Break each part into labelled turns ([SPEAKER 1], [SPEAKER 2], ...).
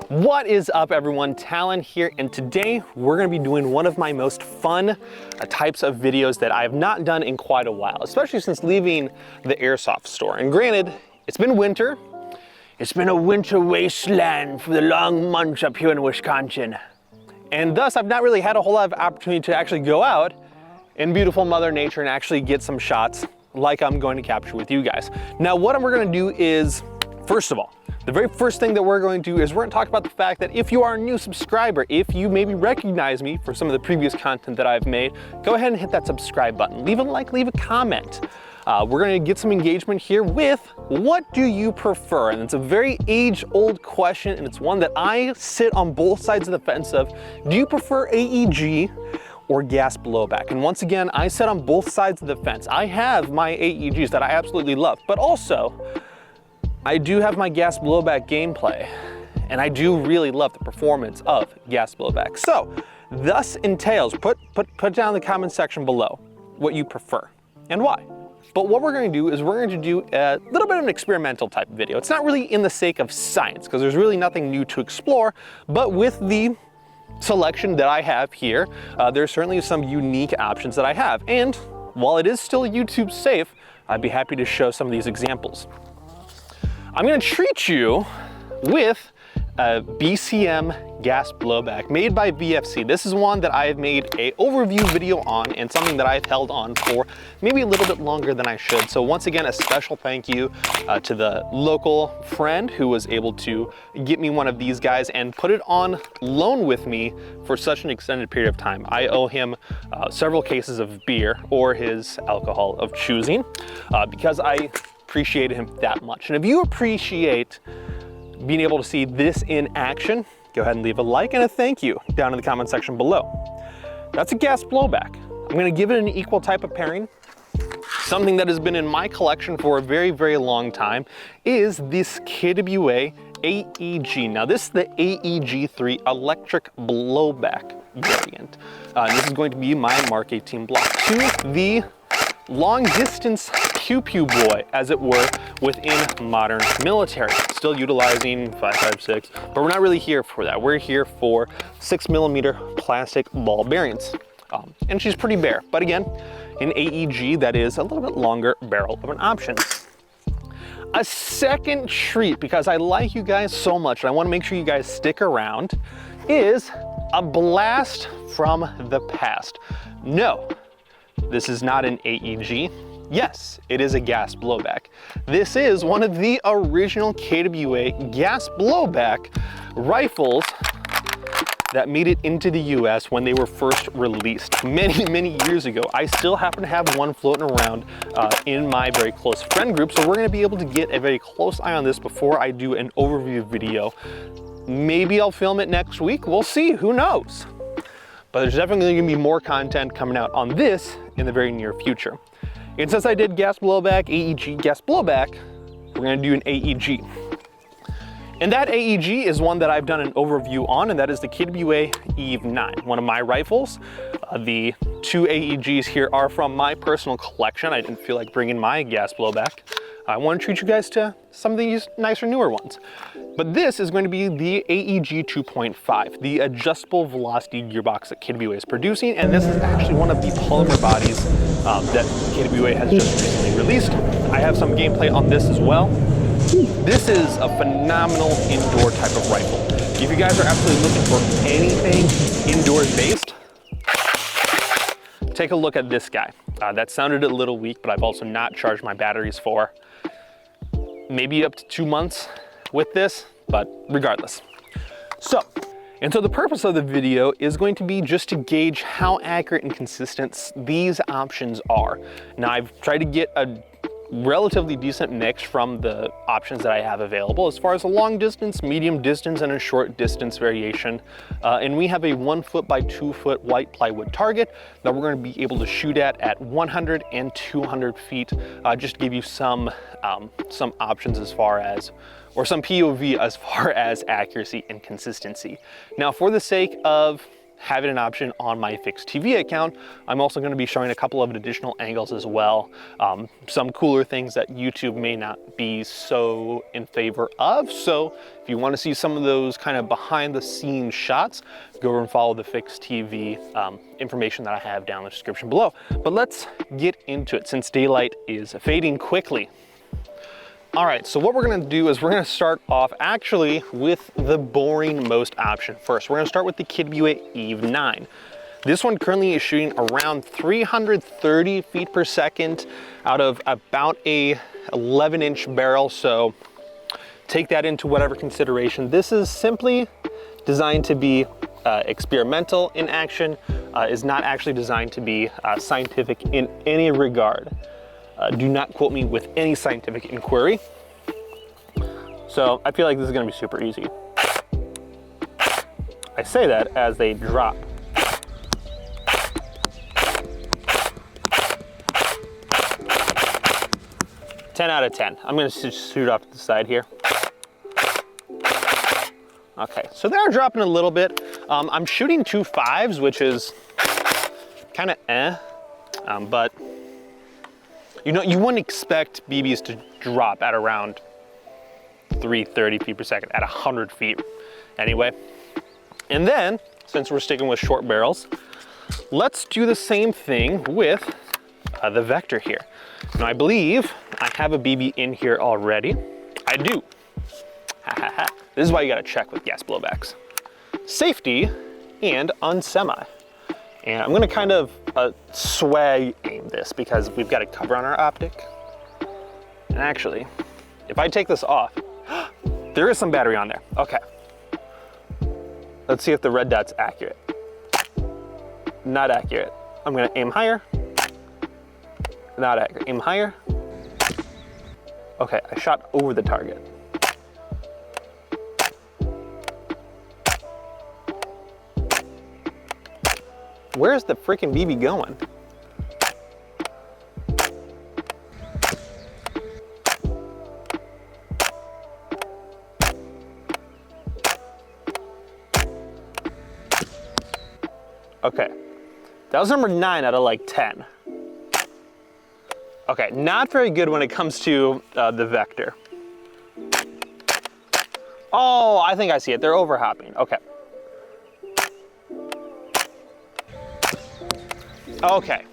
[SPEAKER 1] What is up everyone, Talon here, and today we're going to be doing one of my most fun types of videos that I have not done in quite a while, especially since leaving the airsoft store. And granted, it's been winter. It's been a winter wasteland for the long months up here in Wisconsin. And thus I've not really had a whole lot of opportunity to actually go out in beautiful Mother Nature and actually get some shots like I'm going to capture with you guys. Now what we're going to do is, first of all, the very first thing that we're going to do is we're going to talk about the fact that if you are a new subscriber, if you maybe recognize me for some of the previous content that I've made, go ahead and hit that subscribe button. Leave a like, leave a comment. We're going to get some engagement here with what do you prefer? And it's a very age-old question, and it's one that I sit on both sides of the fence of. Do you prefer AEG or gas blowback? And once again, I sit on both sides of the fence. I have my AEGs that I absolutely love, but also I do have my gas blowback gameplay, and I do really love the performance of gas blowback. So, thus entails, put down in the comment section below what you prefer and why. But what we're going to do is we're going to do a little bit of an experimental type video. It's not really in the sake of science, because there's really nothing new to explore, but with the selection that I have here, there's certainly some unique options that I have. And while it is still YouTube safe, I'd be happy to show some of these examples. I'm going to treat you with a BCM gas blowback made by VFC. This is one that I have made an overview video on, and something that I've held on for maybe a little bit longer than I should. So once again, a special thank you to the local friend who was able to get me one of these guys and put it on loan with me for such an extended period of time. I owe him several cases of beer, or his alcohol of choosing, because I appreciated him that much. And if you appreciate being able to see this in action, go ahead and leave a like and a thank you down in the comment section below. That's a gas blowback. I'm going to give it an equal type of pairing. Something that has been in my collection for a very, very long time is this KWA AEG. Now this is the AEG3 electric blowback variant. This is going to be my Mark 18 Block 2, the long distance pew pew boy, as it were, within modern military. Still utilizing 5.56, but we're not really here for that. We're here for 6mm plastic ball bearings. And she's pretty bare, but again, in AEG, that is a little bit longer barrel of an option. A second treat, because I like you guys so much, and I want to make sure you guys stick around, is a blast from the past. No, this is not an AEG. Yes, it is a gas blowback. This is one of the original KWA gas blowback rifles that made it into the US when they were first released many, many years ago. I still happen to have one floating around in my very close friend group, so we're gonna be able to get a very close eye on this before I do an overview video. Maybe I'll film it next week, we'll see, who knows? But there's definitely gonna be more content coming out on this in the very near future. And since I did gas blowback, AEG, gas blowback, we're gonna do an AEG. And that AEG is one that I've done an overview on, and that is the KWA Eve 9, one of my rifles. The two AEGs here are from my personal collection. I didn't feel like bringing my gas blowback. I want to treat you guys to some of these nicer, newer ones. But this is going to be the AEG 2.5, the adjustable velocity gearbox that KWA is producing, and this is actually one of the polymer bodies that KWA has just recently released. I have some gameplay on this as well. This is a phenomenal indoor type of rifle. If you guys are absolutely looking for anything indoors based, take a look at this guy. That sounded a little weak, but I've also not charged my batteries for maybe up to 2 months with this, but regardless. So the purpose of the video is going to be just to gauge how accurate and consistent these options are. Now I've tried to get a relatively decent mix from the options that I have available as far as a long distance, medium distance, and a short distance variation. And we have a 1 foot by 2 foot white plywood target that we're going to be able to shoot at 100 and 200 feet, just to give you some options as far as, or some POV as far as accuracy and consistency. Now, for the sake of have it an option on my fixed TV account. I'm also going to be showing a couple of additional angles as well. Some cooler things that YouTube may not be so in favor of. So if you want to see some of those kind of behind the scenes shots, go over and follow the fixed TV information that I have down in the description below. But let's get into it since daylight is fading quickly. All right, so what we're gonna do is we're gonna start off actually with the boring most option first. We're gonna start with the KWA Eve 9. This one currently is shooting around 330 feet per second out of about a 11-inch barrel, so take that into whatever consideration. This is simply designed to be experimental in action, is not actually designed to be scientific in any regard. Do not quote me with any scientific inquiry. So I feel like this is gonna be super easy. I say that as they drop. "10 out of 10. I'm gonna just shoot off to the side here. Okay, so they're dropping a little bit. I'm shooting 2 5s, which is kind of but you know, you wouldn't expect BBs to drop at around 330 feet per second at 100 feet anyway. And then, since we're sticking with short barrels, let's do the same thing with the Vector here. Now I believe I have a BB in here already. I do. This is why you gotta check with gas blowbacks. Safety and on semi. And I'm gonna kind of swag aim this because we've got a cover on our optic. And actually, if I take this off, there is some battery on there. Okay. Let's see if the red dot's accurate. Not accurate. I'm gonna aim higher. Not accurate. Aim higher. Okay, I shot over the target. Where's the freaking BB going? Okay, that was number 9 out of like 10. Okay, not very good when it comes to the Vector. Oh, I think I see it. They're overhopping. Okay. Okay,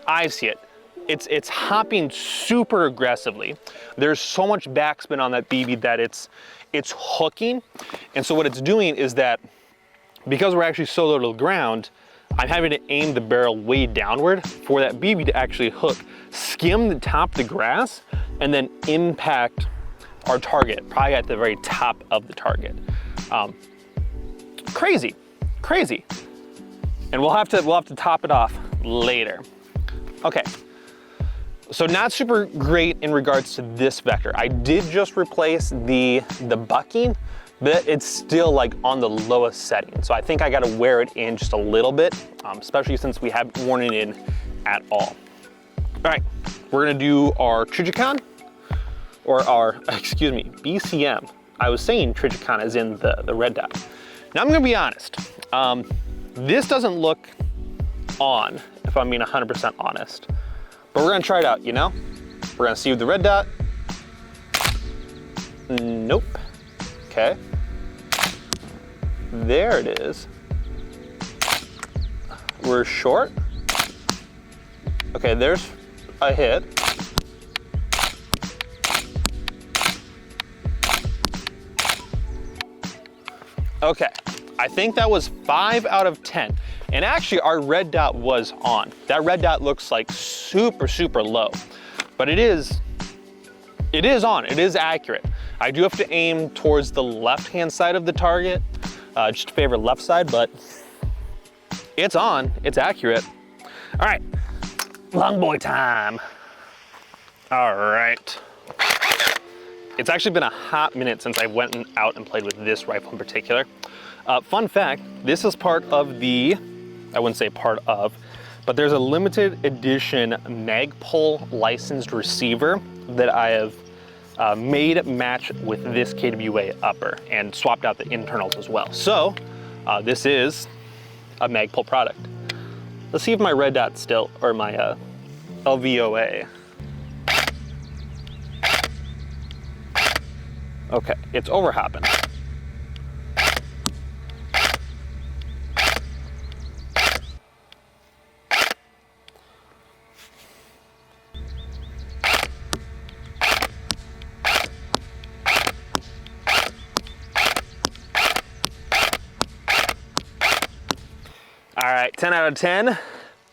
[SPEAKER 1] I see it. It's hopping super aggressively. There's so much backspin on that BB that it's hooking. And so what it's doing is that because we're actually so low to the ground, I'm having to aim the barrel way downward for that BB to actually hook, skim the top of the grass, and then impact our target, probably at the very top of the target. Crazy, crazy. And we'll have to top it off later. Okay, so not super great in regards to this Vector. I did just replace the bucking, but it's still like on the lowest setting. So I think I gotta wear it in just a little bit, especially since we haven't worn it in at all. All right, we're gonna do our Trijicon, or our, excuse me, BCM. I was saying Trijicon as in the red dot. Now I'm gonna be honest. This doesn't look on, if I'm being 100% honest. But we're gonna try it out, you know? We're gonna see the red dot. Nope. Okay. There it is. We're short. Okay, there's a hit. Okay, I think that was 5 out of 10. And actually our red dot was on. That red dot looks like super, super low, but it is on, it is accurate. I do have to aim towards the left-hand side of the target, just to favor left side, but it's on, it's accurate. All right, long boy time. All right. It's actually been a hot minute since I went out and played with this rifle in particular. Fun fact, this is part of the, I wouldn't say part of, but there's a limited edition Magpul licensed receiver that I have made match with this KWA upper and swapped out the internals as well. So this is a Magpul product. Let's see if my red dot still, or my LVOA. Okay, it's overhopping. All right, 10 out of 10.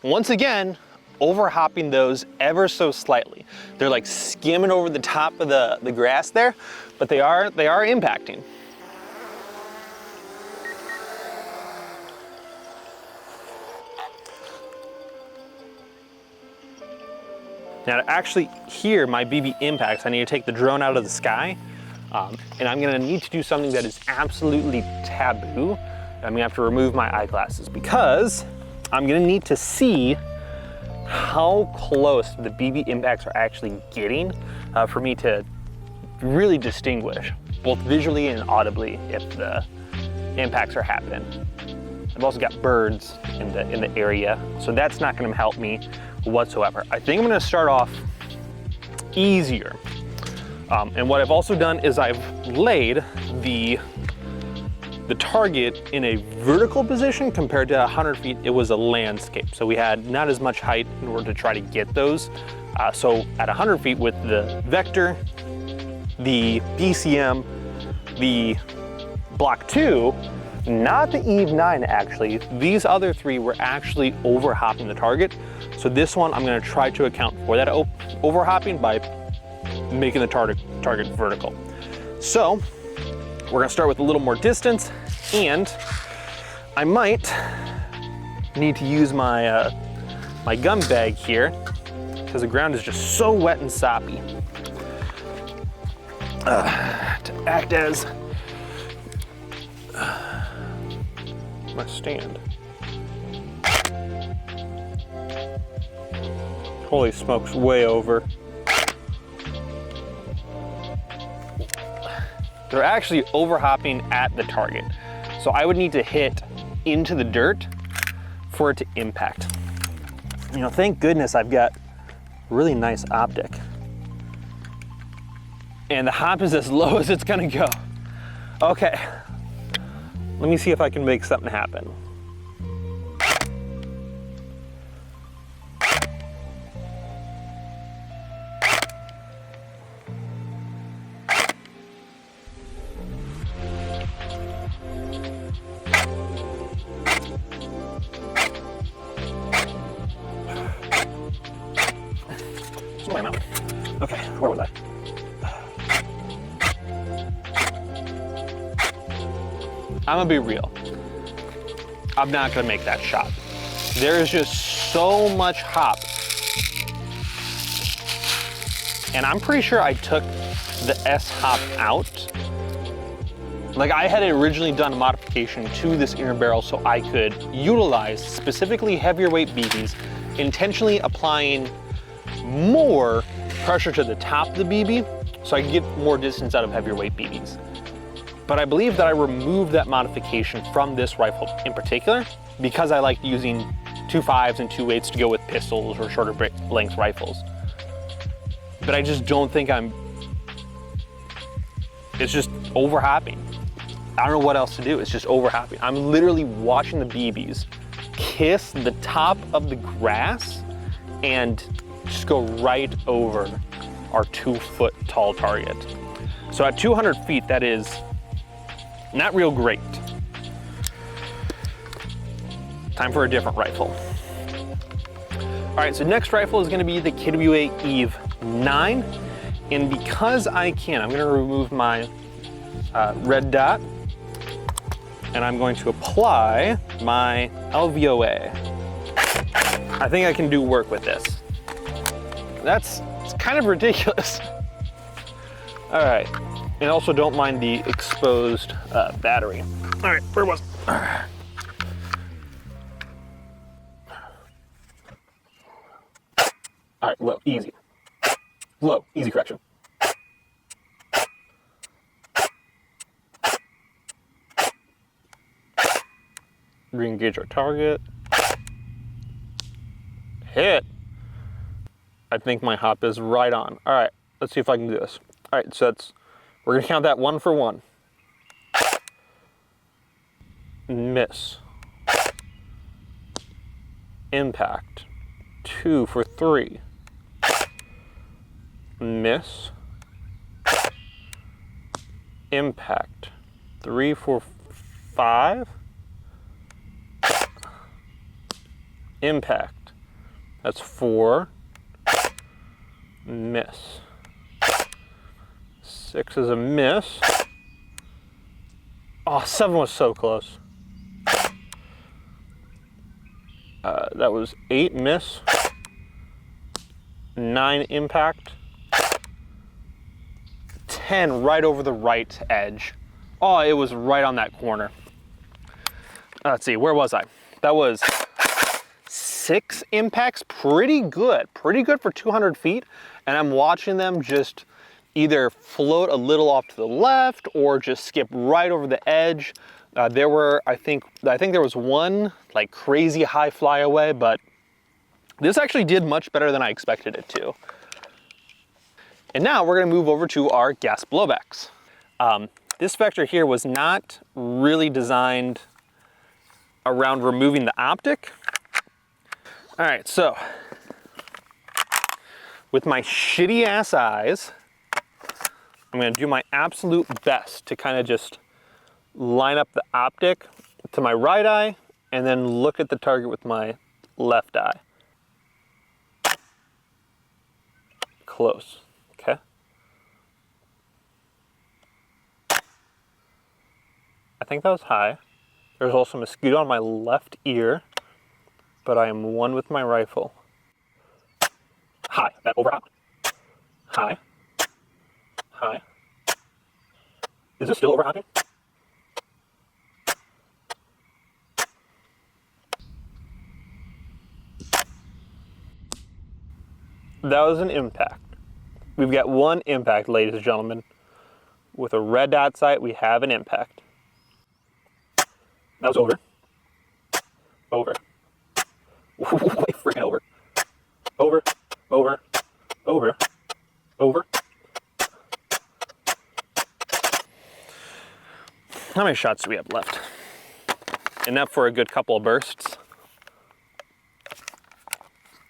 [SPEAKER 1] Once again, overhopping those ever so slightly. They're like skimming over the top of the grass there, but they are impacting. Now to actually hear my BB impacts, I need to take the drone out of the sky, and I'm gonna need to do something that is absolutely taboo. I'm gonna have to remove my eyeglasses because I'm gonna need to see how close the BB impacts are actually getting for me to really distinguish, both visually and audibly, if the impacts are happening. I've also got birds in the area, so that's not gonna help me whatsoever. I think I'm gonna start off easier. And what I've also done is I've laid the target in a vertical position. Compared to 100 feet, it was a landscape. So we had not as much height in order to try to get those. So at 100 feet with the Vector, the BCM, the Block 2, not the Eve 9 actually, these other three were actually overhopping the target. So this one, I'm gonna try to account for that overhopping by making the target vertical. So we're gonna start with a little more distance, and I might need to use my my gum bag here because the ground is just so wet and soppy. To act as my stand. Holy smokes, way over. They're actually overhopping at the target. So I would need to hit into the dirt for it to impact. You know, thank goodness I've got really nice optic. And the hop is as low as it's gonna go. Okay, let me see if I can make something happen. Okay, where was I? I'm gonna be real. I'm not gonna make that shot. There is just so much hop. And I'm pretty sure I took the S hop out. Like, I had originally done a modification to this inner barrel so I could utilize specifically heavier weight BBs, intentionally applying more pressure to the top of the BB so I can get more distance out of heavier weight BBs. But I believe that I removed that modification from this rifle in particular because I like using 2.5s and 2.8s to go with pistols or shorter length rifles. But I just don't think it's just overhopping. I don't know what else to do, it's just overhopping. I'm literally watching the BBs kiss the top of the grass and just go right over our 2-foot tall target. So at 200 feet, that is not real great. Time for a different rifle. All right, so next rifle is gonna be the KWA Eve 9. And because I can, I'm gonna remove my red dot and I'm going to apply my LVOA. I think I can do work with this. It's kind of ridiculous. All right, and also don't mind the exposed battery. All right, where was it? All right, low, easy. Low, easy correction. Re-engage our target. Hit. I think my hop is right on. All right, let's see if I can do this. All right, so we're gonna count that 1 for 1. Miss. Impact. 2 for 3. Miss. Impact. 3 for 5. Impact. That's 4. Miss. 6 is a miss. Oh, 7 was so close. That was 8 miss. 9 impact. 10 right over the right edge. Oh, it was right on that corner. Let's see, where was I? That was 6 impacts, pretty good for 200 feet. And I'm watching them just either float a little off to the left or just skip right over the edge. There were, I think there was one like crazy high flyaway, but this actually did much better than I expected it to. And now we're gonna move over to our gas blowbacks. This vector here was not really designed around removing the optic. All right, so with my shitty ass eyes, I'm gonna do my absolute best to kind of just line up the optic to my right eye and then look at the target with my left eye. Close, okay? I think that was high. There's also a mosquito on my left ear, but I am 1 with my rifle. High, that overhop. High. High. Is this still overhopping? That was an impact. We've got 1 impact, ladies and gentlemen. With a red dot sight, we have an impact. That was over. Over. Way freaking over. Over. Over. Over. Over. How many shots do we have left? Enough for a good couple of bursts.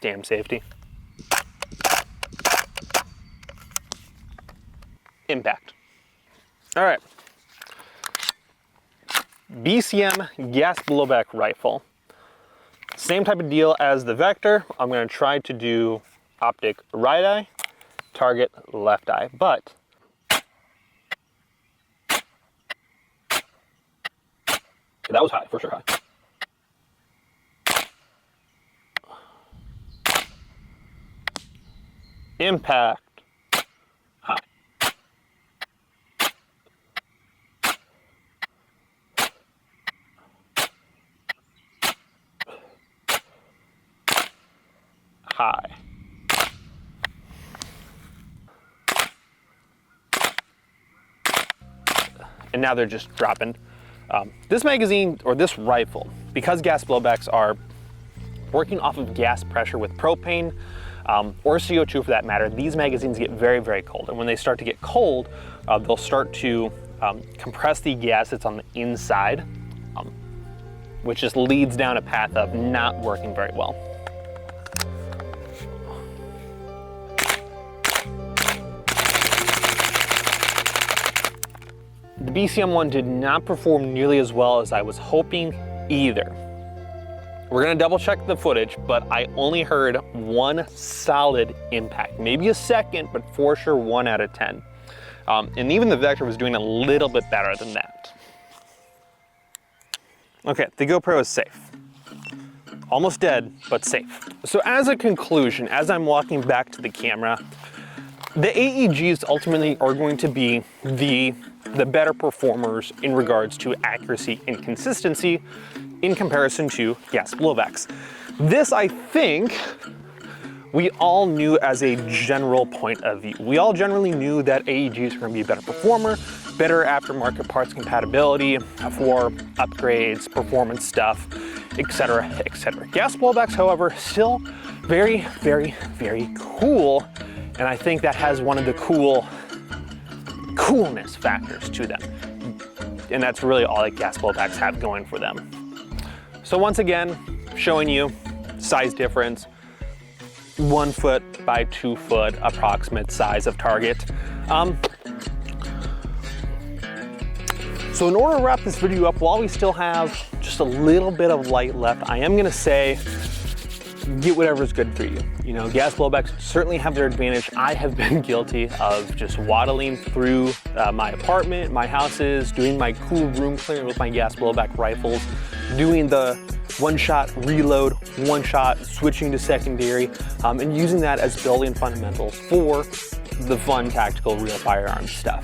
[SPEAKER 1] Damn safety. Impact. All right. BCM gas blowback rifle. Same type of deal as the vector. I'm going to try to do optic right eye, target left eye, but that was high, for sure high. Impact. High. High. And now they're just dropping. This magazine, or this rifle, because gas blowbacks are working off of gas pressure with propane, or CO2 for that matter, these magazines get very, very cold. And when they start to get cold, they'll start to compress the gas that's on the inside, which just leads down a path of not working very well. The BCM one did not perform nearly as well as I was hoping either. We're gonna double check the footage, but I only heard 1 solid impact. Maybe a second, but for sure 1 out of 10. And even the vector was doing a little bit better than that. Okay, the GoPro is safe. Almost dead, but safe. So as a conclusion, as I'm walking back to the camera, the AEGs ultimately are going to be the better performers in regards to accuracy and consistency in comparison to gas blowbacks. This, I think, we all knew as a general point of view. We all generally knew that AEGs are going to be a better performer better aftermarket parts compatibility for upgrades, performance stuff, etc., etc. Gas blowbacks, however, still very, very, very cool. And I think that has one of the coolness factors to them. And that's really all that gas blowbacks have going for them. So once again, showing you size difference, 1 foot by 2 foot approximate size of target. So in order to wrap this video up, while we still have just a little bit of light left, I am gonna say, get whatever's good for you. You know, gas blowbacks certainly have their advantage. I have been guilty of just waddling through my apartment, my houses, doing my cool room clearing with my gas blowback rifles, doing the one-shot reload, one-shot switching to secondary, and using that as building fundamentals for the fun tactical real firearms stuff.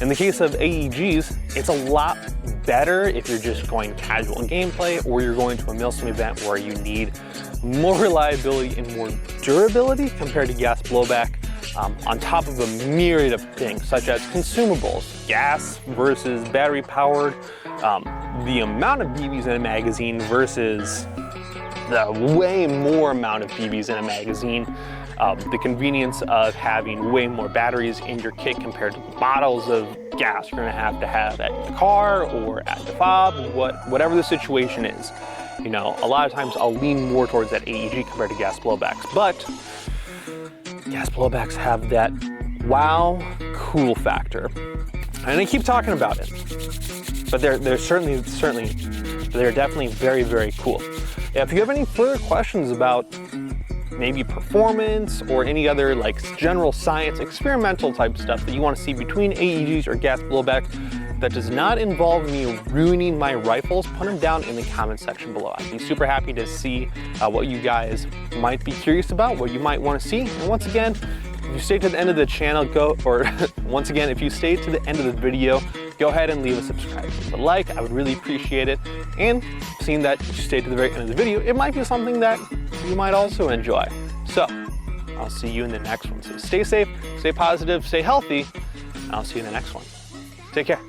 [SPEAKER 1] In the case of AEGs, it's a lot better if you're just going casual gameplay or you're going to a milsim event where you need more reliability and more durability compared to gas blowback, on top of a myriad of things such as consumables, gas versus battery powered, the amount of BBs in a magazine versus the way more amount of BBs in a magazine, the convenience of having way more batteries in your kit compared to the bottles of gas you're gonna have at the car or at the fob, whatever the situation is. You know, a lot of times I'll lean more towards that AEG compared to gas blowbacks, but gas blowbacks have that wow, cool factor. And I keep talking about it, but they're definitely very, very cool. If you have any further questions about maybe performance or any other like general science, experimental type stuff that you want to see between AEGs or gas blowback that does not involve me ruining my rifles, put them down in the comment section below. I'd be super happy to see what you guys might be curious about, what you might want to see. And once again, if you stay to the end of the channel, once again, if you stay to the end of the video, go ahead and leave a subscribe. Leave a like, I would really appreciate it. And seeing that you stayed to the very end of the video, it might be something that you might also enjoy. So I'll see you in the next one. So stay safe, stay positive, stay healthy, and I'll see you in the next one. Take care.